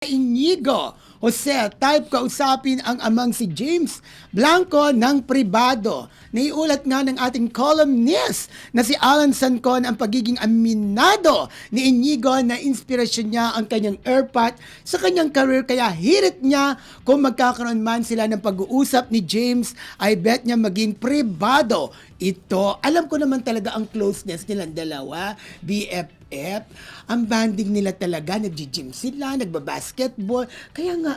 Inigo Jose, type kausapin ang amang si James Blanco ng pribado. Naiulat nga ng ating columnist na si Alan Sancon ang pagiging aminado ni Inigo na inspirasyon niya ang kanyang airpat sa kanyang career, kaya hirit niya kung magkakaroon man sila ng pag-uusap ni James ay bet niya maging pribado ito. Alam ko naman talaga ang closeness nilang dalawa, BFF. Ang banding nila talaga, nag-gym sila, nagbabasketball. Kaya nga,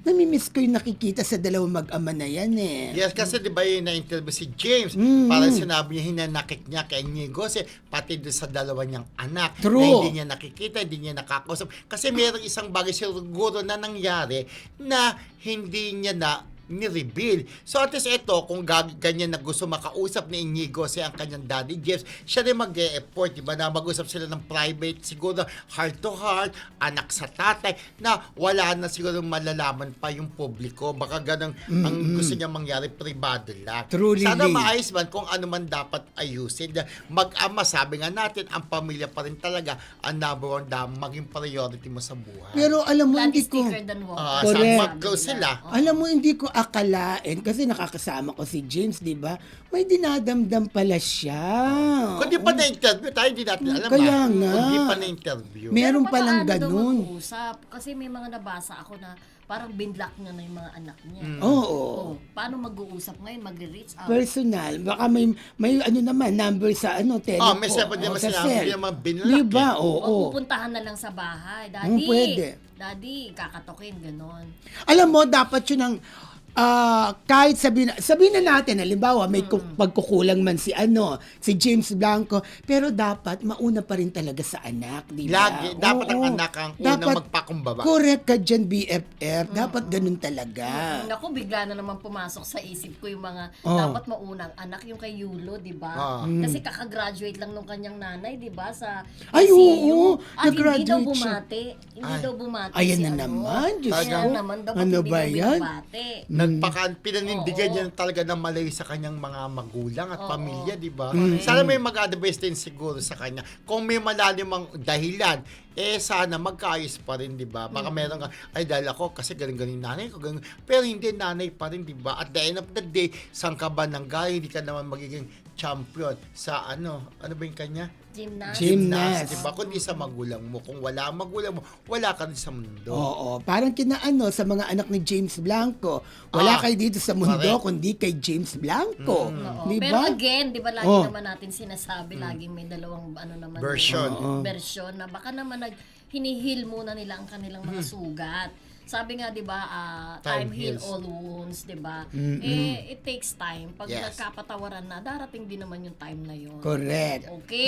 namimiss ko yung nakikita sa dalawang mag-ama na yan eh. Yes, kasi di ba yung na-interview si James, parang sinabi niya hinanakit niya kay Inigo, pati doon sa dalawa niyang anak. True. Na hindi niya nakikita, hindi niya nakakausap. Kasi mayroong isang bagay siguro na nangyari na hindi niya na ni-reveal. So at least ito, kung ganyan na gusto makausap ni Inigo ang kanyang daddy James, siya rin mag-e-effort, diba, na mag-usap sila ng private, siguro heart to heart, anak sa tatay, na wala na siguro malalaman pa yung publiko. Baka ganang ang gusto niya mangyari, privado lang. Truly. Sana maayos man kung ano man dapat ayusin. Mag-ama, sabi nga natin, ang pamilya pa rin talaga ang number one maging priority mo sa buhay. Pero alam mo, Blood hindi is ko... thicker than water. Sa Correct. mag-close sila. Alam mo, hindi ko akalain, kasi nakakasama ko si James, di ba? May dinadamdam pala siya. Kung di pa na-interview, tayo hindi natin alam. Kaya nga. Kung di pa na-interview. Meron Pero palang paano daw ganun. mag-uusap? Kasi may mga nabasa ako na parang binlock niya na yung mga anak niya. Oo. Paano mag-uusap ngayon? Mag-reach out? Personal. Baka may ano naman, number sa telephone. May separate naman sa sila, cell. hindi naman binlock Diba? eh. Oo. O pupuntahan na lang sa bahay. Daddy, Pwede. Daddy, kakatokin, ganon. Alam mo, dapat yun ang kahit sabihin na natin, halimbawa, may pagkukulang man si James Blanco, pero dapat mauna pa rin talaga sa anak, di ba? Lagi, dapat ang anak ang unang magpakumbaba. Correct ka dyan, BFF. Dapat ganun talaga. Naku, bigla na naman pumasok sa isip ko yung mga dapat maunang anak, yung kay Yulo, di ba? Kasi kakagraduate lang nung kanyang nanay, di ba? Sa Ay, PCU. oo. At hindi daw Nag-graduate siya. bumati. Hindi daw bumati Ayan si na naman, Diyos Kaya ko. naman daw Ano hindi ba daw yan? binabati. Pinanindigan Oo. niya talaga ng malayo sa kanyang mga magulang at pamilya, di ba? Sana may mag-advise din siguro sa kanya. Kung may malalim ang dahilan, sana magkaayos pa rin, di ba? Baka meron ka, ay dahil ako, kasi galing-galing nanay ko, galing. Pero hindi, nanay pa rin, di ba? At the end of the day, saan ka ba nang galing? Hindi ka naman magiging champion sa ano ba yung kanya? Gymnast. Di ba? Kundi sa magulang mo. Kung wala ang magulang mo, wala ka rin sa mundo. Oo, parang sa mga anak ni James Blanco. Wala kayo dito sa mundo, correct. kundi kay James Blanco. Oo. Di Pero ba? again, di ba lagi naman natin sinasabi, laging may dalawang naman Version. version na baka naman hinihil muna nila ang kanilang mga sugat. Sabi nga, di ba, time heal heals all wounds, di ba? It takes time. Pag Yes. nagkapatawaran na, darating din naman yung time na yun. Correct. Okay.